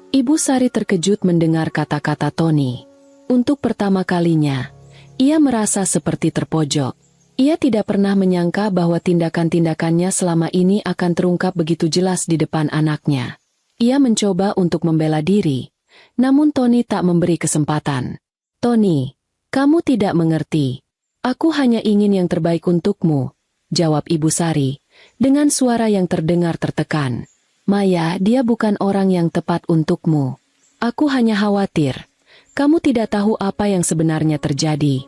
Ibu Sari terkejut mendengar kata-kata Tony. Untuk pertama kalinya, ia merasa seperti terpojok. Ia tidak pernah menyangka bahwa tindakan-tindakannya selama ini akan terungkap begitu jelas di depan anaknya. Ia mencoba untuk membela diri, namun Tony tak memberi kesempatan. Tony, kamu tidak mengerti. Aku hanya ingin yang terbaik untukmu, jawab Ibu Sari, dengan suara yang terdengar tertekan. Maya, dia bukan orang yang tepat untukmu. Aku hanya khawatir, kamu tidak tahu apa yang sebenarnya terjadi.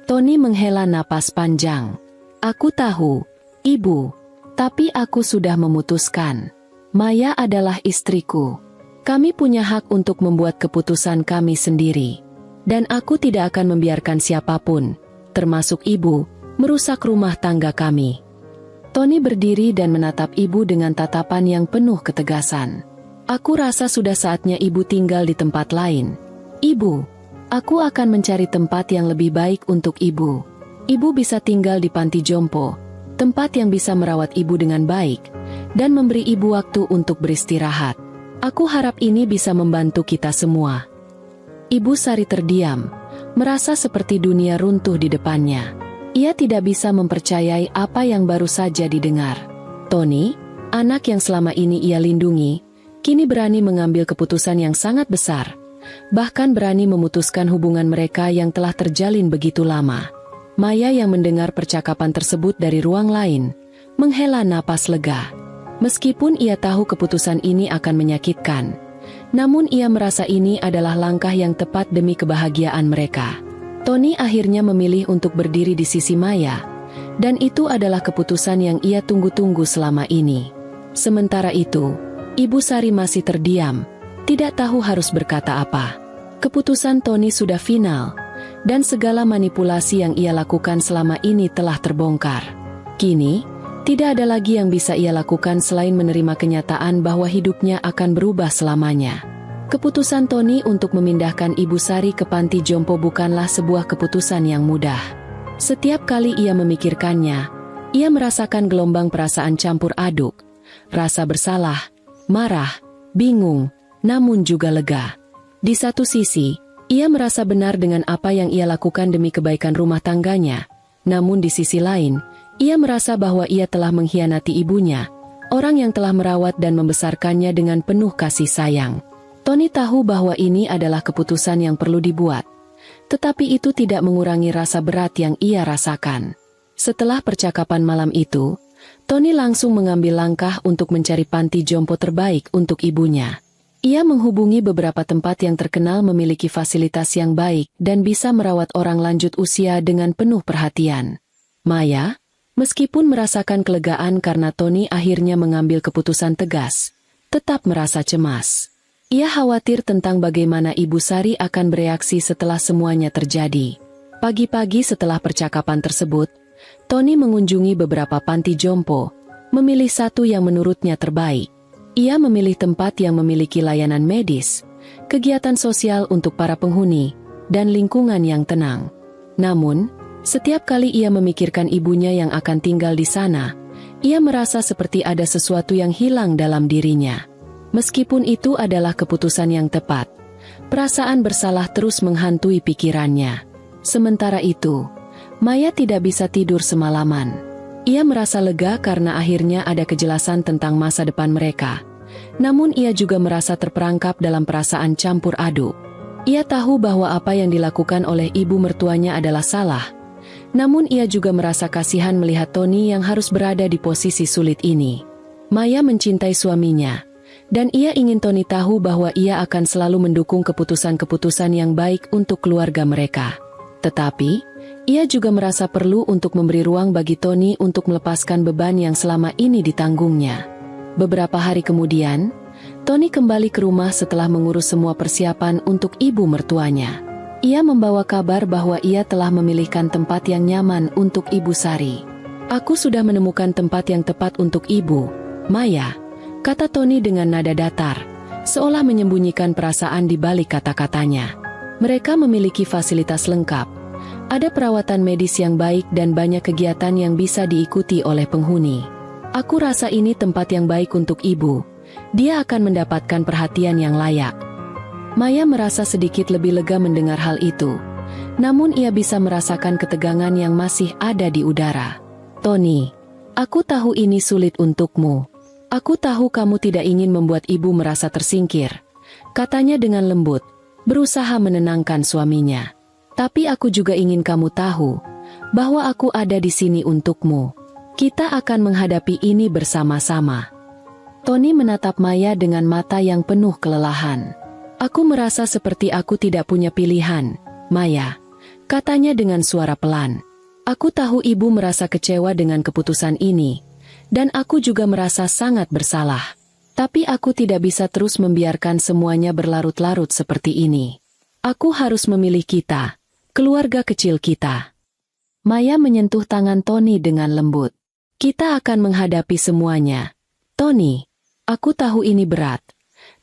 Tony menghela napas panjang. Aku tahu, Ibu, tapi aku sudah memutuskan. Maya adalah istriku. Kami punya hak untuk membuat keputusan kami sendiri. Dan aku tidak akan membiarkan siapapun, termasuk Ibu, merusak rumah tangga kami. Tony berdiri dan menatap ibu dengan tatapan yang penuh ketegasan. Aku rasa sudah saatnya ibu tinggal di tempat lain. Ibu, aku akan mencari tempat yang lebih baik untuk ibu. Ibu bisa tinggal di panti jompo, tempat yang bisa merawat ibu dengan baik, dan memberi ibu waktu untuk beristirahat. Aku harap ini bisa membantu kita semua. Ibu Sari terdiam, merasa seperti dunia runtuh di depannya. Ia tidak bisa mempercayai apa yang baru saja didengar. Tony, anak yang selama ini ia lindungi, kini berani mengambil keputusan yang sangat besar, bahkan berani memutuskan hubungan mereka yang telah terjalin begitu lama. Maya yang mendengar percakapan tersebut dari ruang lain, menghela napas lega. Meskipun ia tahu keputusan ini akan menyakitkan, namun ia merasa ini adalah langkah yang tepat demi kebahagiaan mereka. Tony akhirnya memilih untuk berdiri di sisi Maya, dan itu adalah keputusan yang ia tunggu-tunggu selama ini. Sementara itu, Ibu Sari masih terdiam, tidak tahu harus berkata apa. Keputusan Tony sudah final, dan segala manipulasi yang ia lakukan selama ini telah terbongkar. Kini, tidak ada lagi yang bisa ia lakukan selain menerima kenyataan bahwa hidupnya akan berubah selamanya. Keputusan Tony untuk memindahkan Ibu Sari ke panti jompo bukanlah sebuah keputusan yang mudah. Setiap kali ia memikirkannya, ia merasakan gelombang perasaan campur aduk, rasa bersalah, marah, bingung, namun juga lega. Di satu sisi, ia merasa benar dengan apa yang ia lakukan demi kebaikan rumah tangganya, namun di sisi lain, ia merasa bahwa ia telah mengkhianati ibunya, orang yang telah merawat dan membesarkannya dengan penuh kasih sayang. Tony tahu bahwa ini adalah keputusan yang perlu dibuat, tetapi itu tidak mengurangi rasa berat yang ia rasakan. Setelah percakapan malam itu, Tony langsung mengambil langkah untuk mencari panti jompo terbaik untuk ibunya. Ia menghubungi beberapa tempat yang terkenal memiliki fasilitas yang baik dan bisa merawat orang lanjut usia dengan penuh perhatian. Maya, meskipun merasakan kelegaan karena Tony akhirnya mengambil keputusan tegas, tetap merasa cemas. Ia khawatir tentang bagaimana Ibu Sari akan bereaksi setelah semuanya terjadi. Pagi-pagi setelah percakapan tersebut, Tony mengunjungi beberapa panti jompo, memilih satu yang menurutnya terbaik. Ia memilih tempat yang memiliki layanan medis, kegiatan sosial untuk para penghuni, dan lingkungan yang tenang. Namun, setiap kali ia memikirkan ibunya yang akan tinggal di sana, ia merasa seperti ada sesuatu yang hilang dalam dirinya. Meskipun itu adalah keputusan yang tepat, perasaan bersalah terus menghantui pikirannya. Sementara itu, Maya tidak bisa tidur semalaman. Ia merasa lega karena akhirnya ada kejelasan tentang masa depan mereka. Namun ia juga merasa terperangkap dalam perasaan campur aduk. Ia tahu bahwa apa yang dilakukan oleh ibu mertuanya adalah salah. Namun ia juga merasa kasihan melihat Tony yang harus berada di posisi sulit ini. Maya mencintai suaminya, dan ia ingin Tony tahu bahwa ia akan selalu mendukung keputusan-keputusan yang baik untuk keluarga mereka. Tetapi, ia juga merasa perlu untuk memberi ruang bagi Tony untuk melepaskan beban yang selama ini ditanggungnya. Beberapa hari kemudian, Tony kembali ke rumah setelah mengurus semua persiapan untuk ibu mertuanya. Ia membawa kabar bahwa ia telah memilihkan tempat yang nyaman untuk Ibu Sari. "Aku sudah menemukan tempat yang tepat untuk ibu, Maya," kata Tony dengan nada datar, seolah menyembunyikan perasaan di balik kata-katanya. Mereka memiliki fasilitas lengkap. Ada perawatan medis yang baik dan banyak kegiatan yang bisa diikuti oleh penghuni. "Aku rasa ini tempat yang baik untuk ibu. Dia akan mendapatkan perhatian yang layak." Maya merasa sedikit lebih lega mendengar hal itu. Namun ia bisa merasakan ketegangan yang masih ada di udara. "Tony, aku tahu ini sulit untukmu. Aku tahu kamu tidak ingin membuat ibu merasa tersingkir," katanya dengan lembut, berusaha menenangkan suaminya. "Tapi aku juga ingin kamu tahu bahwa aku ada di sini untukmu. Kita akan menghadapi ini bersama-sama." Tony menatap Maya dengan mata yang penuh kelelahan. "Aku merasa seperti aku tidak punya pilihan, Maya," katanya dengan suara pelan. "Aku tahu ibu merasa kecewa dengan keputusan ini, dan aku juga merasa sangat bersalah. Tapi aku tidak bisa terus membiarkan semuanya berlarut-larut seperti ini. Aku harus memilih kita, keluarga kecil kita." Maya menyentuh tangan Tony dengan lembut. "Kita akan menghadapi semuanya. Tony, aku tahu ini berat.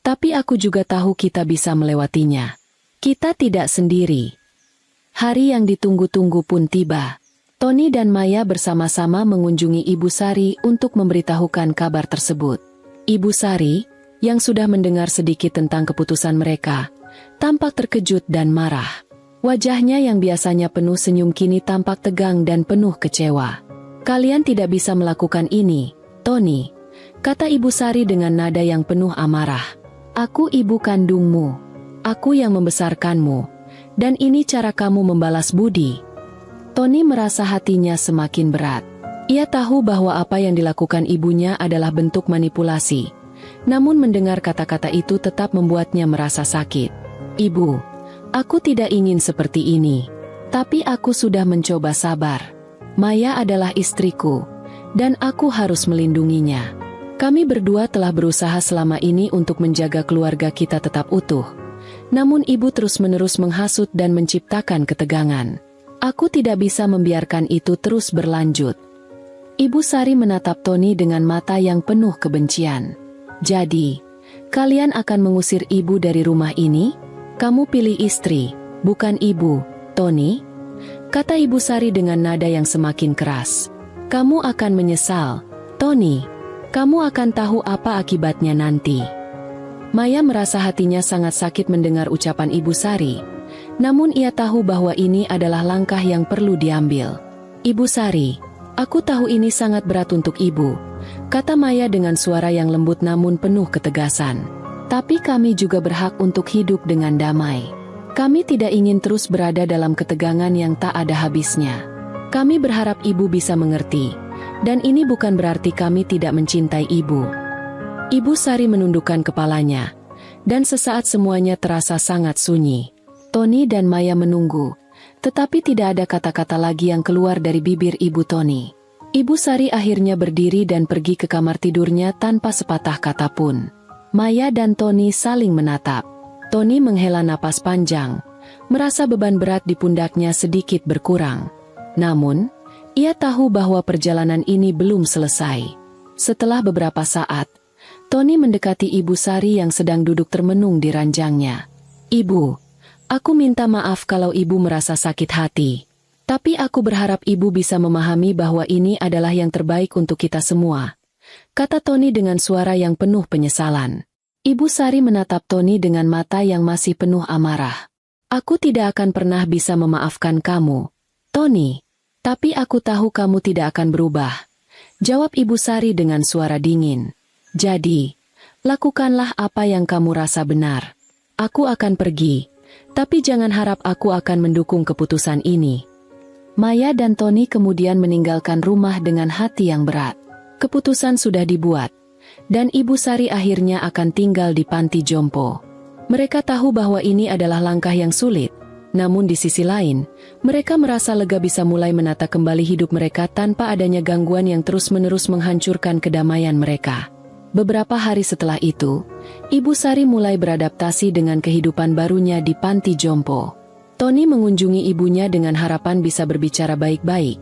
Tapi aku juga tahu kita bisa melewatinya. Kita tidak sendiri." Hari yang ditunggu-tunggu pun tiba. Tony dan Maya bersama-sama mengunjungi Ibu Sari untuk memberitahukan kabar tersebut. Ibu Sari, yang sudah mendengar sedikit tentang keputusan mereka, tampak terkejut dan marah. Wajahnya yang biasanya penuh senyum kini tampak tegang dan penuh kecewa. "Kalian tidak bisa melakukan ini, Tony," kata Ibu Sari dengan nada yang penuh amarah. "Aku ibu kandungmu. Aku yang membesarkanmu. Dan ini cara kamu membalas budi." Tony merasa hatinya semakin berat. Ia tahu bahwa apa yang dilakukan ibunya adalah bentuk manipulasi. Namun mendengar kata-kata itu tetap membuatnya merasa sakit. "Ibu, aku tidak ingin seperti ini. Tapi aku sudah mencoba sabar. Maya adalah istriku, dan aku harus melindunginya. Kami berdua telah berusaha selama ini untuk menjaga keluarga kita tetap utuh. Namun ibu terus-menerus menghasut dan menciptakan ketegangan. Aku tidak bisa membiarkan itu terus berlanjut." Ibu Sari menatap Tony dengan mata yang penuh kebencian. "Jadi, kalian akan mengusir ibu dari rumah ini? Kamu pilih istri, bukan ibu, Tony," kata Ibu Sari dengan nada yang semakin keras. "Kamu akan menyesal, Tony. Kamu akan tahu apa akibatnya nanti." Maya merasa hatinya sangat sakit mendengar ucapan Ibu Sari. Namun ia tahu bahwa ini adalah langkah yang perlu diambil. "Ibu Sari, aku tahu ini sangat berat untuk ibu," kata Maya dengan suara yang lembut namun penuh ketegasan. "Tapi kami juga berhak untuk hidup dengan damai. Kami tidak ingin terus berada dalam ketegangan yang tak ada habisnya. Kami berharap ibu bisa mengerti. Dan ini bukan berarti kami tidak mencintai ibu." Ibu Sari menundukkan kepalanya. Dan sesaat semuanya terasa sangat sunyi. Tony dan Maya menunggu. Tetapi tidak ada kata-kata lagi yang keluar dari bibir Ibu Tony. Ibu Sari akhirnya berdiri dan pergi ke kamar tidurnya tanpa sepatah kata pun. Maya dan Tony saling menatap. Tony menghela napas panjang. Merasa beban berat di pundaknya sedikit berkurang. Namun, ia tahu bahwa perjalanan ini belum selesai. Setelah beberapa saat, Tony mendekati Ibu Sari yang sedang duduk termenung di ranjangnya. "Ibu, aku minta maaf kalau ibu merasa sakit hati. Tapi aku berharap ibu bisa memahami bahwa ini adalah yang terbaik untuk kita semua," kata Tony dengan suara yang penuh penyesalan. Ibu Sari menatap Tony dengan mata yang masih penuh amarah. "Aku tidak akan pernah bisa memaafkan kamu, Tony. Tapi aku tahu kamu tidak akan berubah," Jawab Ibu Sari dengan suara dingin. Jadi, lakukanlah apa yang kamu rasa benar. Aku akan pergi, tapi jangan harap aku akan mendukung keputusan ini. Maya dan Tony kemudian meninggalkan rumah dengan hati yang berat. Keputusan sudah dibuat, dan Ibu Sari akhirnya akan tinggal di panti jompo. Mereka tahu bahwa ini adalah langkah yang sulit, namun di sisi lain, mereka merasa lega bisa mulai menata kembali hidup mereka tanpa adanya gangguan yang terus-menerus menghancurkan kedamaian mereka. Beberapa hari setelah itu, Ibu Sari mulai beradaptasi dengan kehidupan barunya di panti jompo. Tony mengunjungi ibunya dengan harapan bisa berbicara baik-baik.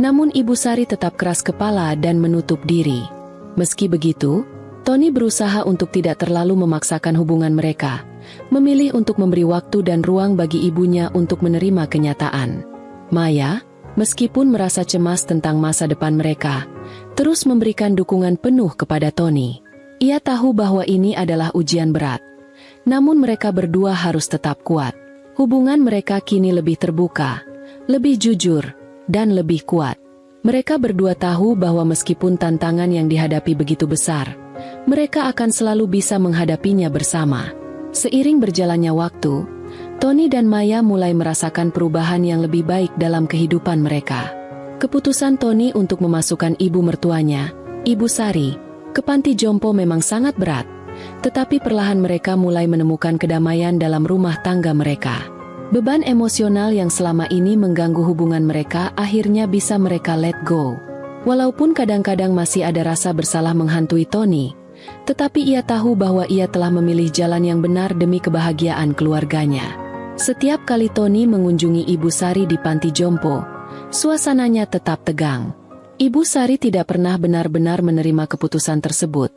Namun Ibu Sari tetap keras kepala dan menutup diri. Meski begitu, Tony berusaha untuk tidak terlalu memaksakan hubungan mereka, memilih untuk memberi waktu dan ruang bagi ibunya untuk menerima kenyataan. Maya, meskipun merasa cemas tentang masa depan mereka, terus memberikan dukungan penuh kepada Tony. Ia tahu bahwa ini adalah ujian berat, namun mereka berdua harus tetap kuat. Hubungan mereka kini lebih terbuka, lebih jujur, dan lebih kuat. Mereka berdua tahu bahwa meskipun tantangan yang dihadapi begitu besar, mereka akan selalu bisa menghadapinya bersama. Seiring berjalannya waktu, Tony dan Maya mulai merasakan perubahan yang lebih baik dalam kehidupan mereka. Keputusan Tony untuk memasukkan ibu mertuanya, Ibu Sari, ke panti jompo memang sangat berat, tetapi perlahan mereka mulai menemukan kedamaian dalam rumah tangga mereka. Beban emosional yang selama ini mengganggu hubungan mereka akhirnya bisa mereka let go. Walaupun kadang-kadang masih ada rasa bersalah menghantui Tony, tetapi ia tahu bahwa ia telah memilih jalan yang benar demi kebahagiaan keluarganya. Setiap kali Tony mengunjungi Ibu Sari di panti jompo, suasananya tetap tegang. Ibu Sari tidak pernah benar-benar menerima keputusan tersebut,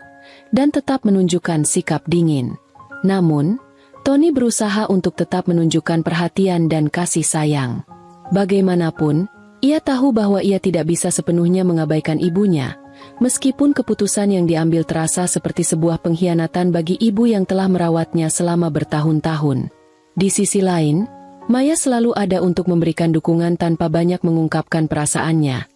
dan tetap menunjukkan sikap dingin. Namun, Tony berusaha untuk tetap menunjukkan perhatian dan kasih sayang. Bagaimanapun, ia tahu bahwa ia tidak bisa sepenuhnya mengabaikan ibunya, meskipun keputusan yang diambil terasa seperti sebuah pengkhianatan bagi ibu yang telah merawatnya selama bertahun-tahun. Di sisi lain, Maya selalu ada untuk memberikan dukungan tanpa banyak mengungkapkan perasaannya.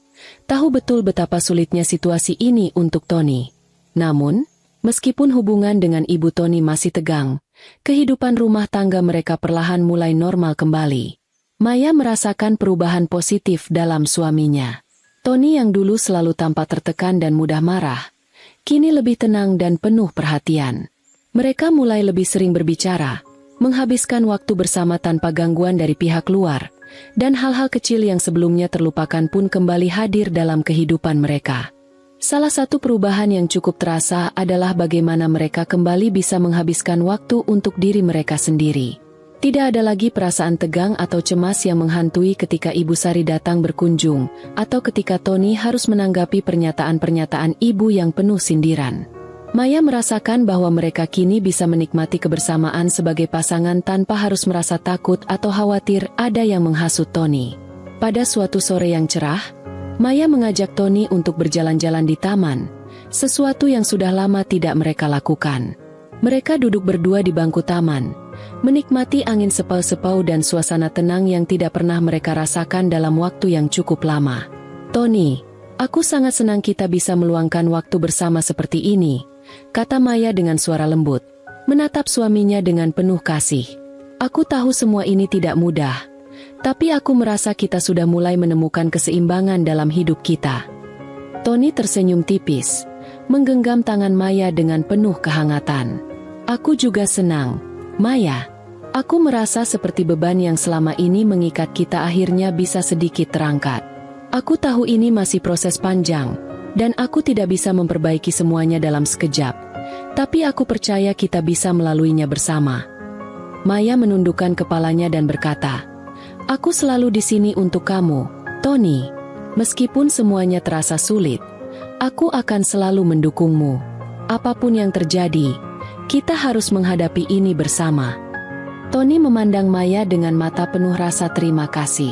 Tahu betul betapa sulitnya situasi ini untuk Tony. Namun, meskipun hubungan dengan ibu Tony masih tegang, kehidupan rumah tangga mereka perlahan mulai normal kembali. Maya merasakan perubahan positif dalam suaminya. Tony yang dulu selalu tampak tertekan dan mudah marah, kini lebih tenang dan penuh perhatian. Mereka mulai lebih sering berbicara, menghabiskan waktu bersama tanpa gangguan dari pihak luar, dan hal-hal kecil yang sebelumnya terlupakan pun kembali hadir dalam kehidupan mereka. Salah satu perubahan yang cukup terasa adalah bagaimana mereka kembali bisa menghabiskan waktu untuk diri mereka sendiri. Tidak ada lagi perasaan tegang atau cemas yang menghantui ketika Ibu Sari datang berkunjung, atau ketika Tony harus menanggapi pernyataan-pernyataan ibu yang penuh sindiran. Maya merasakan bahwa mereka kini bisa menikmati kebersamaan sebagai pasangan tanpa harus merasa takut atau khawatir ada yang menghasut Tony. Pada suatu sore yang cerah, Maya mengajak Tony untuk berjalan-jalan di taman, sesuatu yang sudah lama tidak mereka lakukan. Mereka duduk berdua di bangku taman, menikmati angin sepau-sepau dan suasana tenang yang tidak pernah mereka rasakan dalam waktu yang cukup lama. "Tony, aku sangat senang kita bisa meluangkan waktu bersama seperti ini," kata Maya dengan suara lembut, menatap suaminya dengan penuh kasih. "Aku tahu semua ini tidak mudah, tapi aku merasa kita sudah mulai menemukan keseimbangan dalam hidup kita." Tony tersenyum tipis, menggenggam tangan Maya dengan penuh kehangatan. "Aku juga senang, Maya. Aku merasa seperti beban yang selama ini mengikat kita akhirnya bisa sedikit terangkat. Aku tahu ini masih proses panjang, dan aku tidak bisa memperbaiki semuanya dalam sekejap. Tapi aku percaya kita bisa melaluinya bersama." Maya menundukkan kepalanya dan berkata, "Aku selalu di sini untuk kamu, Tony. Meskipun semuanya terasa sulit, aku akan selalu mendukungmu. Apapun yang terjadi, kita harus menghadapi ini bersama." Tony memandang Maya dengan mata penuh rasa terima kasih.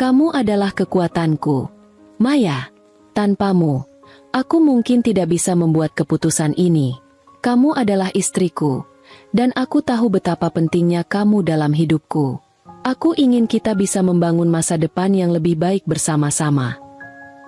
"Kamu adalah kekuatanku, Maya. Tanpamu, aku mungkin tidak bisa membuat keputusan ini. Kamu adalah istriku, dan aku tahu betapa pentingnya kamu dalam hidupku. Aku ingin kita bisa membangun masa depan yang lebih baik bersama-sama."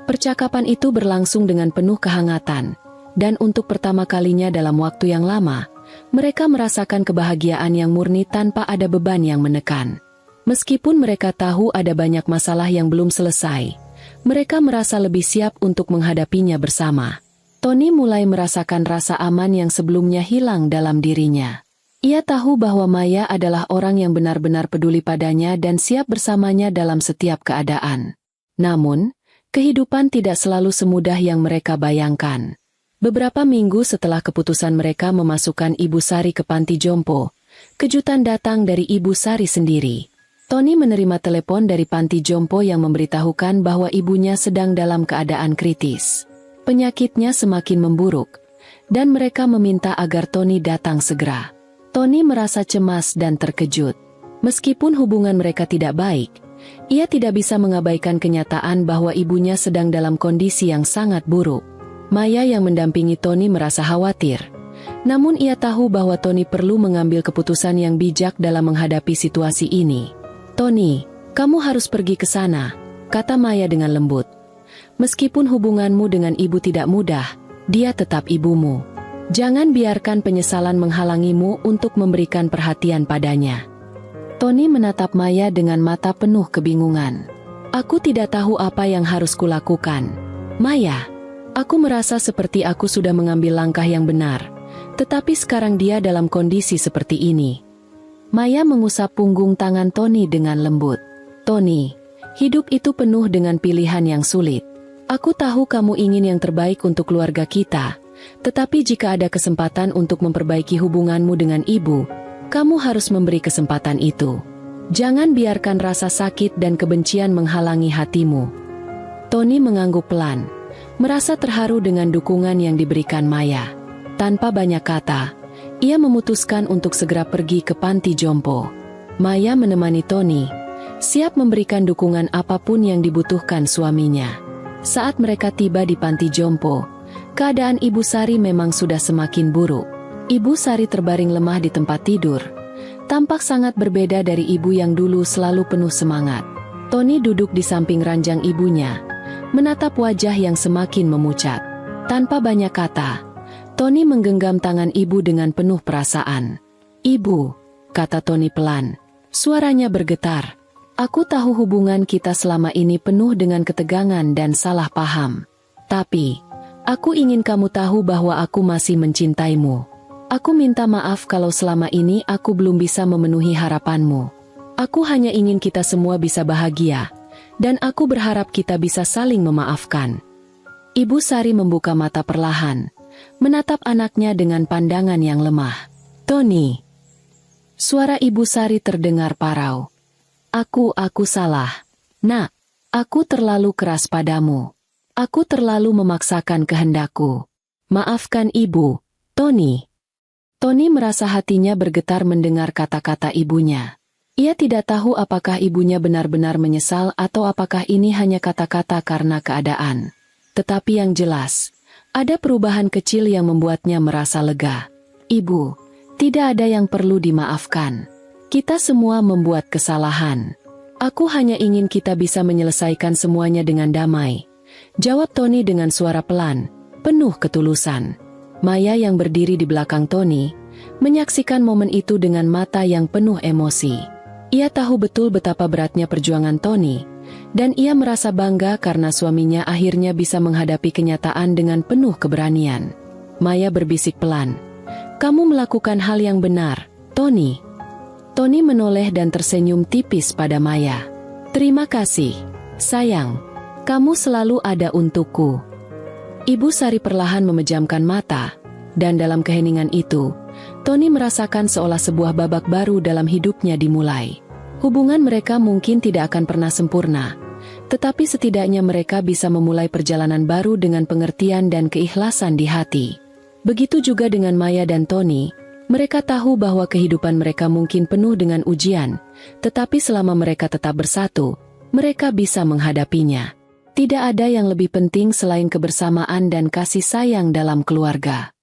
Percakapan itu berlangsung dengan penuh kehangatan, dan untuk pertama kalinya dalam waktu yang lama, mereka merasakan kebahagiaan yang murni tanpa ada beban yang menekan. Meskipun mereka tahu ada banyak masalah yang belum selesai, mereka merasa lebih siap untuk menghadapinya bersama. Tony mulai merasakan rasa aman yang sebelumnya hilang dalam dirinya. Ia tahu bahwa Maya adalah orang yang benar-benar peduli padanya dan siap bersamanya dalam setiap keadaan. Namun, kehidupan tidak selalu semudah yang mereka bayangkan. Beberapa minggu setelah keputusan mereka memasukkan Ibu Sari ke panti jompo, kejutan datang dari Ibu Sari sendiri. Tony menerima telepon dari panti jompo yang memberitahukan bahwa ibunya sedang dalam keadaan kritis. Penyakitnya semakin memburuk, dan mereka meminta agar Tony datang segera. Tony merasa cemas dan terkejut. Meskipun hubungan mereka tidak baik, ia tidak bisa mengabaikan kenyataan bahwa ibunya sedang dalam kondisi yang sangat buruk. Maya yang mendampingi Tony merasa khawatir. Namun ia tahu bahwa Tony perlu mengambil keputusan yang bijak dalam menghadapi situasi ini. "Tony, kamu harus pergi ke sana," kata Maya dengan lembut. "Meskipun hubunganmu dengan ibu tidak mudah, dia tetap ibumu. Jangan biarkan penyesalan menghalangimu untuk memberikan perhatian padanya." Tony menatap Maya dengan mata penuh kebingungan. "Aku tidak tahu apa yang harus kulakukan. Maya, aku merasa seperti aku sudah mengambil langkah yang benar, tetapi sekarang dia dalam kondisi seperti ini." Maya mengusap punggung tangan Tony dengan lembut. "Tony, hidup itu penuh dengan pilihan yang sulit. Aku tahu kamu ingin yang terbaik untuk keluarga kita, tetapi jika ada kesempatan untuk memperbaiki hubunganmu dengan ibu, kamu harus memberi kesempatan itu. Jangan biarkan rasa sakit dan kebencian menghalangi hatimu." Tony mengangguk pelan, merasa terharu dengan dukungan yang diberikan Maya. Tanpa banyak kata, ia memutuskan untuk segera pergi ke panti jompo. Maya menemani Tony, siap memberikan dukungan apapun yang dibutuhkan suaminya. Saat mereka tiba di panti jompo, keadaan Ibu Sari memang sudah semakin buruk. Ibu Sari terbaring lemah di tempat tidur, tampak sangat berbeda dari ibu yang dulu selalu penuh semangat. Tony duduk di samping ranjang ibunya, menatap wajah yang semakin memucat. Tanpa banyak kata, Tony menggenggam tangan ibu dengan penuh perasaan. "Ibu," kata Tony pelan, suaranya bergetar. "Aku tahu hubungan kita selama ini penuh dengan ketegangan dan salah paham. Tapi, aku ingin kamu tahu bahwa aku masih mencintaimu. Aku minta maaf kalau selama ini aku belum bisa memenuhi harapanmu. Aku hanya ingin kita semua bisa bahagia, dan aku berharap kita bisa saling memaafkan." Ibu Sari membuka mata perlahan, menatap anaknya dengan pandangan yang lemah. "Tony." Suara Ibu Sari terdengar parau. Aku salah. Nak, aku terlalu keras padamu. Aku terlalu memaksakan kehendakku. Maafkan ibu, Tony." Tony merasa hatinya bergetar mendengar kata-kata ibunya. Ia tidak tahu apakah ibunya benar-benar menyesal atau apakah ini hanya kata-kata karena keadaan. Tetapi yang jelas, ada perubahan kecil yang membuatnya merasa lega. "Ibu, tidak ada yang perlu dimaafkan. Kita semua membuat kesalahan. Aku hanya ingin kita bisa menyelesaikan semuanya dengan damai," jawab Tony dengan suara pelan, penuh ketulusan. Maya yang berdiri di belakang Tony, menyaksikan momen itu dengan mata yang penuh emosi. Ia tahu betul betapa beratnya perjuangan Tony, dan ia merasa bangga karena suaminya akhirnya bisa menghadapi kenyataan dengan penuh keberanian. Maya berbisik pelan, "Kamu melakukan hal yang benar, Tony." Tony menoleh dan tersenyum tipis pada Maya. "Terima kasih, sayang. Kamu selalu ada untukku." Ibu Sari perlahan memejamkan mata, dan dalam keheningan itu, Tony merasakan seolah sebuah babak baru dalam hidupnya dimulai. Hubungan mereka mungkin tidak akan pernah sempurna, tetapi setidaknya mereka bisa memulai perjalanan baru dengan pengertian dan keikhlasan di hati. Begitu juga dengan Maya dan Tony, mereka tahu bahwa kehidupan mereka mungkin penuh dengan ujian, tetapi selama mereka tetap bersatu, mereka bisa menghadapinya. Tidak ada yang lebih penting selain kebersamaan dan kasih sayang dalam keluarga.